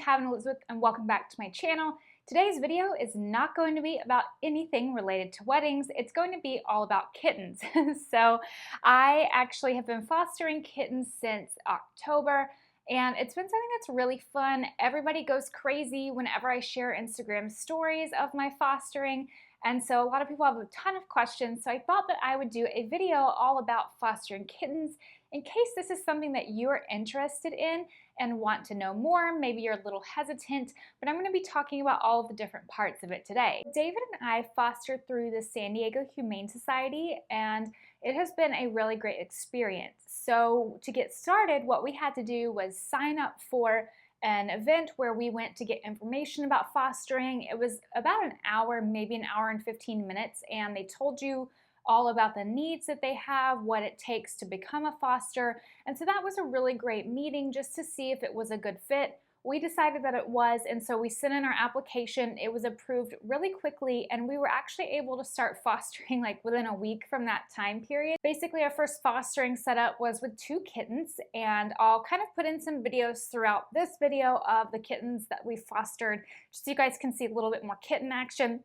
Kevin Elizabeth and welcome back to my channel. Today's video is not going to be about anything related to weddings. It's going to be all about kittens. So I actually have been fostering kittens since October, and it's been something that's really fun. Everybody goes crazy whenever I share Instagram stories of my fostering. And so a lot of people have a ton of questions. So I thought that I would do a video all about fostering kittens in case this is something that you're interested in and want to know more. Maybe you're a little hesitant, but I'm going to be talking about all of the different parts of it today. David and I fostered through the San Diego Humane Society, and it has been a really great experience. So to get started, what we had to do was sign up for an event where we went to get information about fostering. It was about an hour, maybe an hour and 15 minutes, and they told you all about the needs that they have, what it takes to become a foster. And so that was a really great meeting just to see if it was a good fit. We decided that it was, and so we sent in our application. It was approved really quickly, and we were actually able to start fostering like within a week from that time period. Basically, our first fostering setup was with 2 kittens, and I'll kind of put in some videos throughout this video of the kittens that we fostered, just so you guys can see a little bit more kitten action.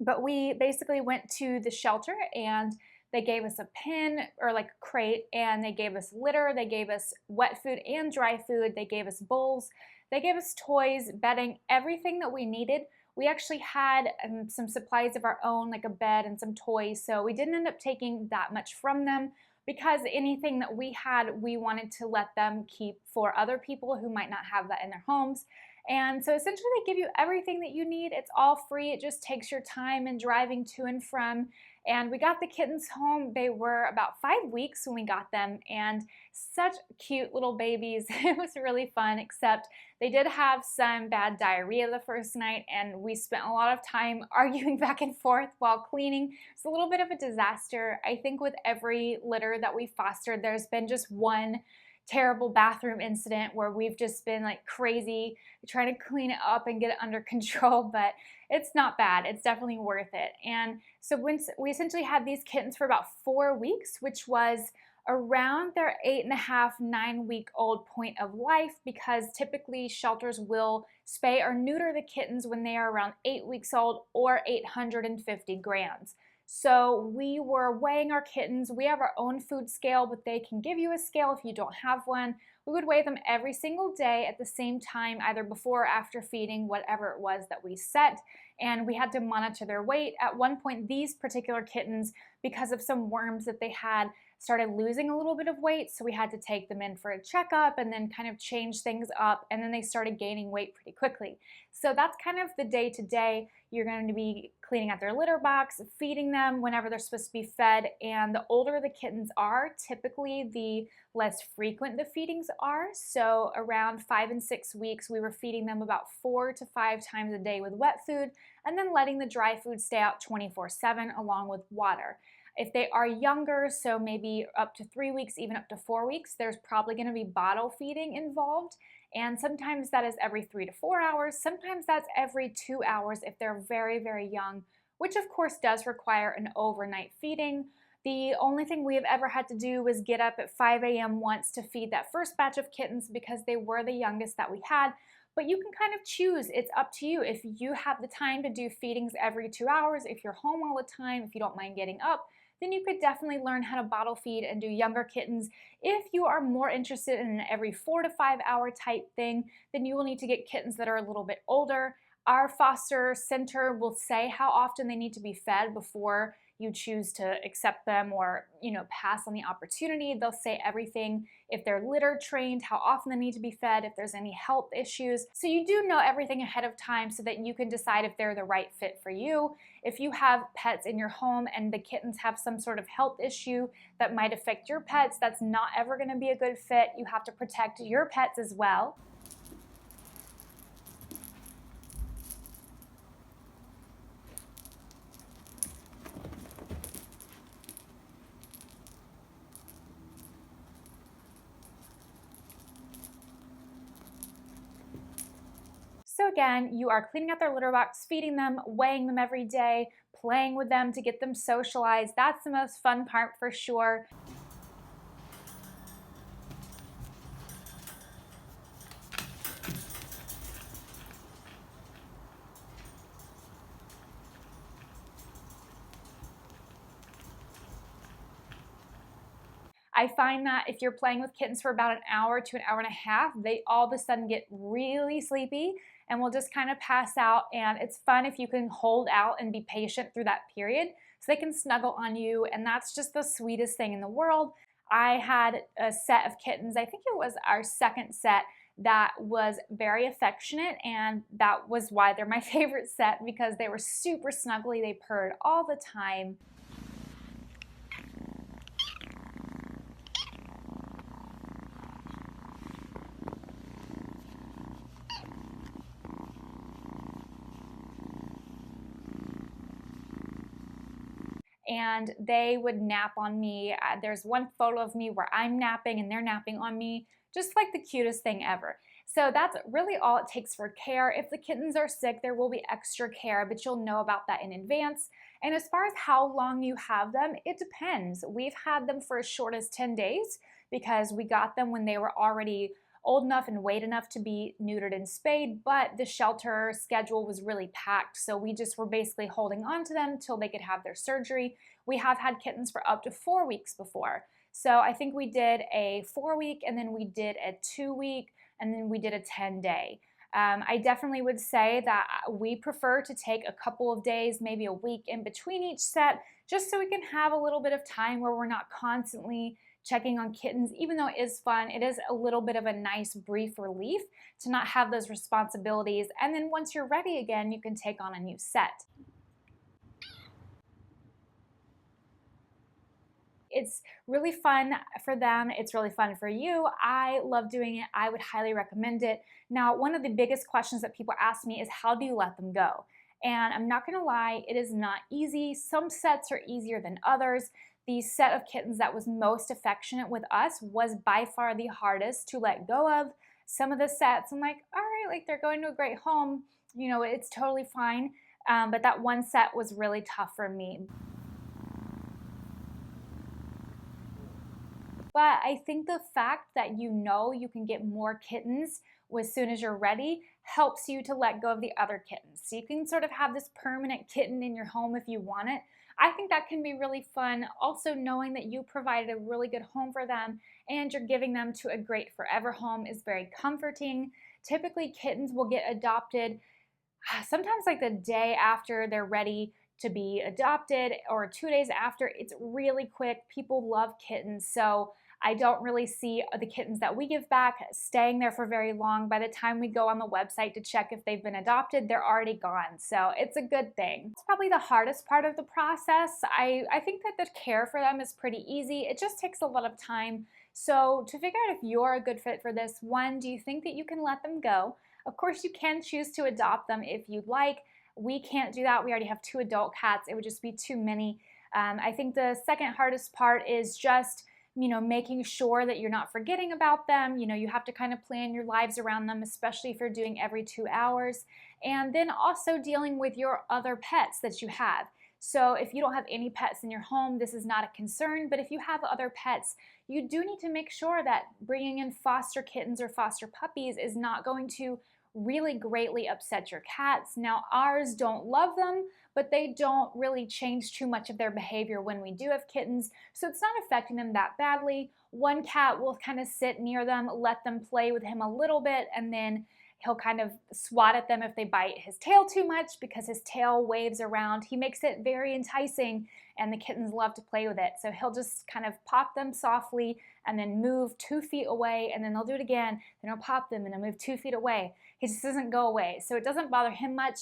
But we basically went to the shelter and they gave us a pen or like a crate, and they gave us litter, they gave us wet food and dry food, they gave us bowls, they gave us toys, bedding, everything that we needed. We actually had some supplies of our own, like a bed and some toys, so we didn't end up taking that much from them because anything that we had, we wanted to let them keep for other people who might not have that in their homes. And so essentially they give you everything that you need. It's all free. It just takes your time and driving to and from. And we got the kittens home. They were about 5 weeks when we got them, and such cute little babies. It was really fun, except they did have some bad diarrhea the first night, and we spent a lot of time arguing back and forth while cleaning. It's a little bit of a disaster. I think with every litter that we fostered, there's been just one terrible bathroom incident where we've just been like crazy trying to clean it up and get it under control, but it's not bad. It's definitely worth it. And so once we essentially had these kittens for about 4 weeks, which was around their 8.5, 9-week-old point of life, because typically shelters will spay or neuter the kittens when they are around 8 weeks old or 850 grams. So we were weighing our kittens. We have our own food scale, but they can give you a scale if you don't have one. We would weigh them every single day at the same time, either before or after feeding, whatever it was that we set. And we had to monitor their weight. At one point, these particular kittens, because of some worms that they had, started losing a little bit of weight, so we had to take them in for a checkup and then kind of change things up, and then they started gaining weight pretty quickly. So that's kind of the day-to-day. You're going to be cleaning out their litter box, feeding them whenever they're supposed to be fed, and the older the kittens are, typically the less frequent the feedings are. So around 5 and 6 weeks, we were feeding them about 4 to 5 times a day with wet food, and then letting the dry food stay out 24/7 along with water. If they are younger, so maybe up to 3 weeks, even up to 4 weeks, there's probably going to be bottle feeding involved. And sometimes that is every 3 to 4 hours. Sometimes that's every 2 hours if they're very, very young, which of course does require an overnight feeding. The only thing we have ever had to do was get up at 5 a.m. once to feed that first batch of kittens because they were the youngest that we had. But you can kind of choose. It's up to you. If you have the time to do feedings every 2 hours, if you're home all the time, if you don't mind getting up, then you could definitely learn how to bottle feed and do younger kittens. If you are more interested in an every 4 to 5 hour type thing, then you will need to get kittens that are a little bit older. Our foster center will say how often they need to be fed before you choose to accept them or, pass on the opportunity. They'll say everything. If they're litter trained, how often they need to be fed, if there's any health issues. So you do know everything ahead of time so that you can decide if they're the right fit for you. If you have pets in your home and the kittens have some sort of health issue that might affect your pets, that's not ever going to be a good fit. You have to protect your pets as well. So again, you are cleaning out their litter box, feeding them, weighing them every day, playing with them to get them socialized. That's the most fun part for sure. I find that if you're playing with kittens for about an hour to an hour and a half, they all of a sudden get really sleepy and will just kind of pass out. And it's fun if you can hold out and be patient through that period so they can snuggle on you. And that's just the sweetest thing in the world. I had a set of kittens, I think it was our second set, that was very affectionate, and that was why they're my favorite set, because they were super snuggly. They purred all the time. And they would nap on me. There's one photo of me where I'm napping and they're napping on me, just like the cutest thing ever. So that's really all it takes for care. If the kittens are sick, there will be extra care, but you'll know about that in advance. And as far as how long you have them, it depends. We've had them for as short as 10 days because we got them when they were already old enough and weighed enough to be neutered and spayed, but the shelter schedule was really packed, so we just were basically holding on to them till they could have their surgery. We have had kittens for up to 4 weeks before. So I think we did a 4-week, and then we did a 2-week, and then we did a 10-day. I definitely would say that we prefer to take a couple of days, maybe a week in between each set, just so we can have a little bit of time where we're not constantly checking on kittens. Even though it is fun, it is a little bit of a nice brief relief to not have those responsibilities. And then once you're ready again, you can take on a new set. It's really fun for them. It's really fun for you. I love doing it. I would highly recommend it. Now, one of the biggest questions that people ask me is, how do you let them go? And I'm not gonna lie, it is not easy. Some sets are easier than others. The set of kittens that was most affectionate with us was by far the hardest to let go of. Some of the sets, I'm like, all right, like they're going to a great home, you know, it's totally fine. But that one set was really tough for me. But I think the fact that you know you can get more kittens as soon as you're ready helps you to let go of the other kittens. So you can sort of have this permanent kitten in your home if you want it. I think that can be really fun. Also, knowing that you provided a really good home for them and you're giving them to a great forever home is very comforting. Typically, kittens will get adopted sometimes like the day after they're ready to be adopted, or 2 days after. It's really quick. People love kittens, so I don't really see the kittens that we give back staying there for very long. By the time we go on the website to check if they've been adopted, they're already gone. So it's a good thing. It's probably the hardest part of the process. I think that the care for them is pretty easy. It just takes a lot of time. So to figure out if you're a good fit for this, one, do you think that you can let them go? Of course, you can choose to adopt them if you'd like. We can't do that. We already have 2 adult cats. It would just be too many. I think the second hardest part is just making sure that you're not forgetting about them. You have to kind of plan your lives around them, especially if you're doing every 2 hours. And then also dealing with your other pets that you have. So if you don't have any pets in your home, this is not a concern. But if you have other pets, you do need to make sure that bringing in foster kittens or foster puppies is not going to really greatly upset your cats. Now, ours don't love them, but they don't really change too much of their behavior when we do have kittens, so it's not affecting them that badly. One cat will kind of sit near them, let them play with him a little bit, and then he'll kind of swat at them if they bite his tail too much, because his tail waves around. He makes it very enticing, and the kittens love to play with it. So he'll just kind of pop them softly and then move 2 feet away, and then they'll do it again. Then he'll pop them and they'll move 2 feet away. He just doesn't go away, so it doesn't bother him much.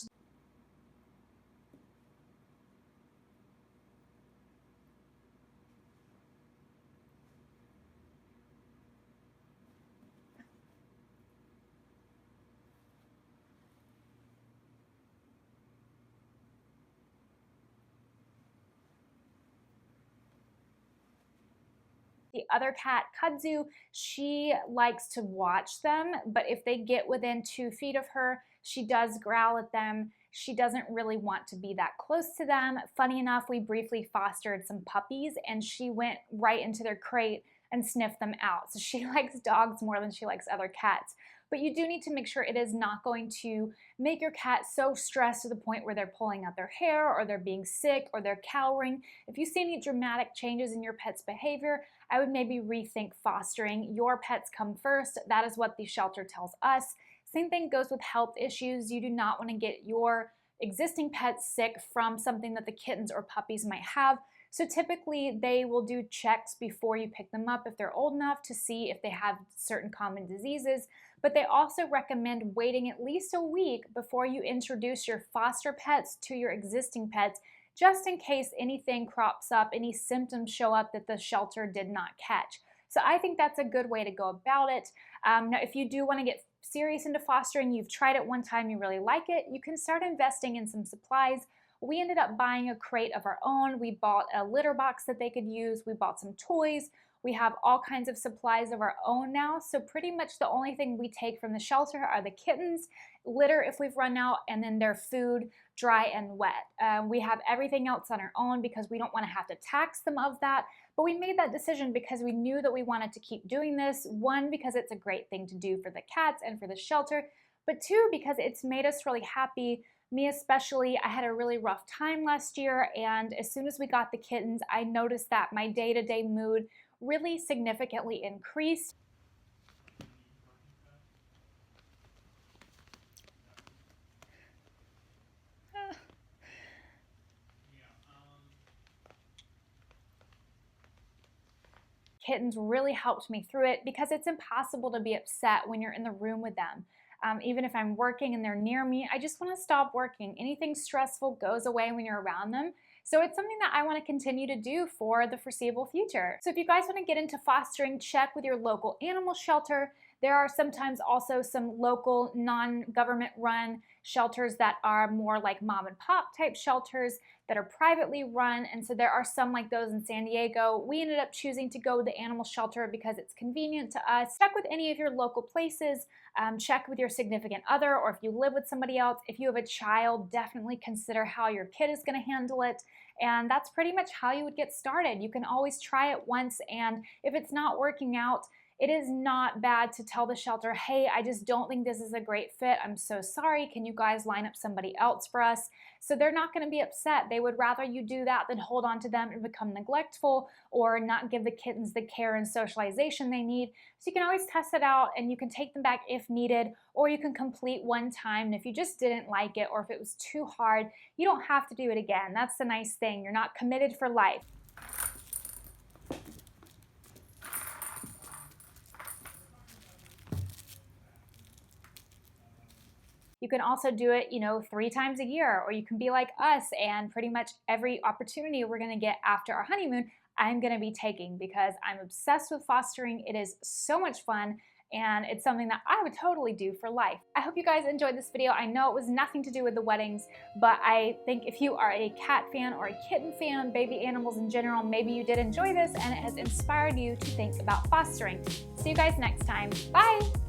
The other cat, Kudzu, she likes to watch them, but if they get within 2 feet of her, she does growl at them. She doesn't really want to be that close to them. Funny enough, we briefly fostered some puppies, and she went right into their crate and sniffed them out. So she likes dogs more than she likes other cats. but you do need to make sure it is not going to make your cat so stressed to the point where they're pulling out their hair or they're being sick or they're cowering. If you see any dramatic changes in your pet's behavior, I would maybe rethink fostering. Your pets come first. That is what the shelter tells us. Same thing goes with health issues. You do not want to get your existing pets sick from something that the kittens or puppies might have. So typically they will do checks before you pick them up if they're old enough to see if they have certain common diseases. But they also recommend waiting at least a week before you introduce your foster pets to your existing pets, just in case anything crops up, any symptoms show up that the shelter did not catch. So I think that's a good way to go about it. Now, if you do want to get serious into fostering, you've tried it one time, you really like it, you can start investing in some supplies. We ended up buying a crate of our own. We bought a litter box that they could use. We bought some toys. We have all kinds of supplies of our own now. So pretty much the only thing we take from the shelter are the kittens, litter if we've run out, and then their food, dry and wet. We have everything else on our own because we don't want to have to tax them of that. But we made that decision because we knew that we wanted to keep doing this. One, because it's a great thing to do for the cats and for the shelter, but two, because it's made us really happy. Me especially, I had a really rough time last year, and as soon as we got the kittens, I noticed that my day-to-day mood really significantly increased. Kittens really helped me through it because it's impossible to be upset when you're in the room with them. Even if I'm working and they're near me, I just want to stop working. Anything stressful goes away when you're around them. So it's something that I want to continue to do for the foreseeable future. So if you guys want to get into fostering, check with your local animal shelter. There are sometimes also some local non-government run shelters that are more like mom and pop type shelters that are privately run, and so there are some like those in San Diego. We ended up choosing to go with the animal shelter because it's convenient to us. Check with any of your local places, check with your significant other, or if you live with somebody else. If you have a child, definitely consider how your kid is going to handle it, and that's pretty much how you would get started. You can always try it once, and if it's not working out, it is not bad to tell the shelter, hey, I just don't think this is a great fit. I'm so sorry. Can you guys line up somebody else for us? So they're not going to be upset. They would rather you do that than hold on to them and become neglectful or not give the kittens the care and socialization they need. So you can always test it out and you can take them back if needed, or you can complete one time. And if you just didn't like it or if it was too hard, you don't have to do it again. That's the nice thing. You're not committed for life. You can also do it, 3 times a year, or you can be like us and pretty much every opportunity we're gonna get after our honeymoon, I'm gonna be taking because I'm obsessed with fostering. It is so much fun and it's something that I would totally do for life. I hope you guys enjoyed this video. I know it was nothing to do with the weddings, but I think if you are a cat fan or a kitten fan, baby animals in general, maybe you did enjoy this and it has inspired you to think about fostering. See you guys next time. Bye!